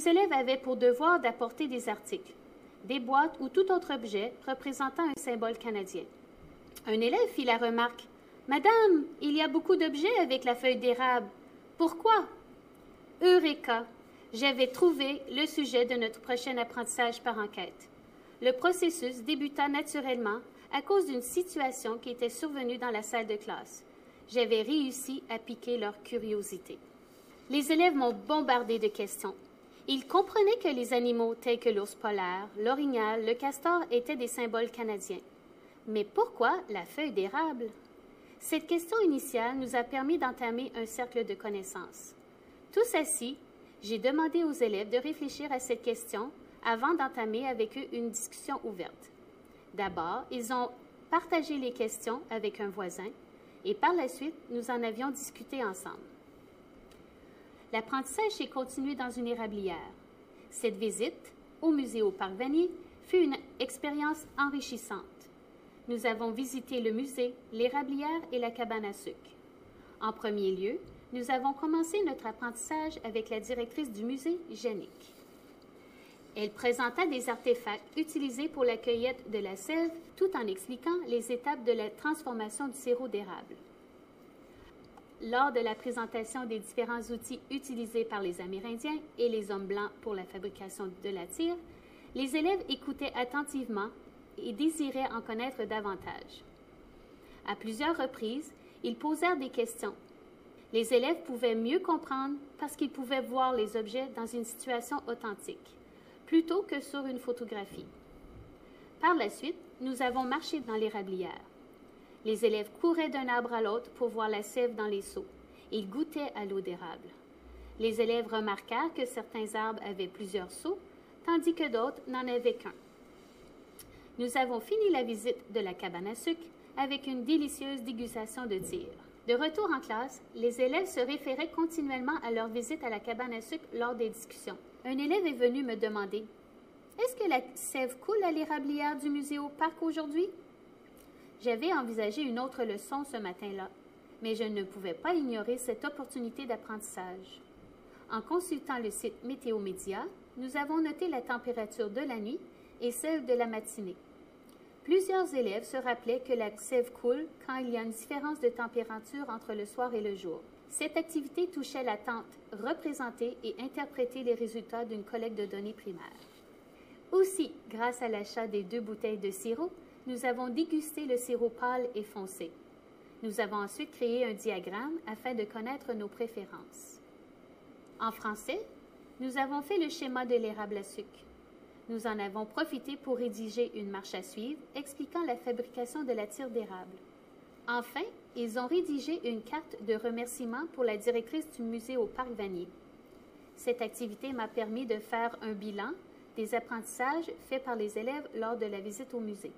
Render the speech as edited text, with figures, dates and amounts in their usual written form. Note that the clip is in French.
Les élèves avaient pour devoir d'apporter des articles, des boîtes ou tout autre objet représentant un symbole canadien. Un élève fit la remarque: « Madame, il y a beaucoup d'objets avec la feuille d'érable. Pourquoi? » Eureka! J'avais trouvé le sujet de notre prochain apprentissage par enquête. Le processus débuta naturellement à cause d'une situation qui était survenue dans la salle de classe. J'avais réussi à piquer leur curiosité. Les élèves m'ont bombardé de questions. Ils comprenaient que les animaux tels que l'ours polaire, l'orignal, le castor étaient des symboles canadiens. Mais pourquoi la feuille d'érable? Cette question initiale nous a permis d'entamer un cercle de connaissances. Tous assis, j'ai demandé aux élèves de réfléchir à cette question avant d'entamer avec eux une discussion ouverte. D'abord, ils ont partagé les questions avec un voisin et par la suite, nous en avions discuté ensemble. L'apprentissage s'est continué dans une érablière. Cette visite au musée au Parc Vanier fut une expérience enrichissante. Nous avons visité le musée, l'érablière et la cabane à sucre. En premier lieu, nous avons commencé notre apprentissage avec la directrice du musée, Jannick. Elle présenta des artefacts utilisés pour la cueillette de la sève tout en expliquant les étapes de la transformation du sirop d'érable. Lors de la présentation des différents outils utilisés par les Amérindiens et les hommes blancs pour la fabrication de la tire, les élèves écoutaient attentivement et désiraient en connaître davantage. À plusieurs reprises, ils posèrent des questions. Les élèves pouvaient mieux comprendre parce qu'ils pouvaient voir les objets dans une situation authentique, plutôt que sur une photographie. Par la suite, nous avons marché dans l'érablière. Les élèves couraient d'un arbre à l'autre pour voir la sève dans les seaux. Ils goûtaient à l'eau d'érable. Les élèves remarquèrent que certains arbres avaient plusieurs seaux, tandis que d'autres n'en avaient qu'un. Nous avons fini la visite de la cabane à sucre avec une délicieuse dégustation de tire. De retour en classe, les élèves se référaient continuellement à leur visite à la cabane à sucre lors des discussions. Un élève est venu me demander: « Est-ce que la sève coule à l'érablière du musée au parc aujourd'hui? » J'avais envisagé une autre leçon ce matin-là, mais je ne pouvais pas ignorer cette opportunité d'apprentissage. En consultant le site Météo Média, nous avons noté la température de la nuit et celle de la matinée. Plusieurs élèves se rappelaient que la sève coule quand il y a une différence de température entre le soir et le jour. Cette activité touchait l'attente, représenter et interpréter les résultats d'une collecte de données primaires. Aussi, grâce à l'achat des 2 bouteilles de sirop, nous avons dégusté le sirop pâle et foncé. Nous avons ensuite créé un diagramme afin de connaître nos préférences. En français, nous avons fait le schéma de l'érable à sucre. Nous en avons profité pour rédiger une marche à suivre expliquant la fabrication de la tire d'érable. Enfin, ils ont rédigé une carte de remerciement pour la directrice du musée au Parc Vanier. Cette activité m'a permis de faire un bilan des apprentissages faits par les élèves lors de la visite au musée.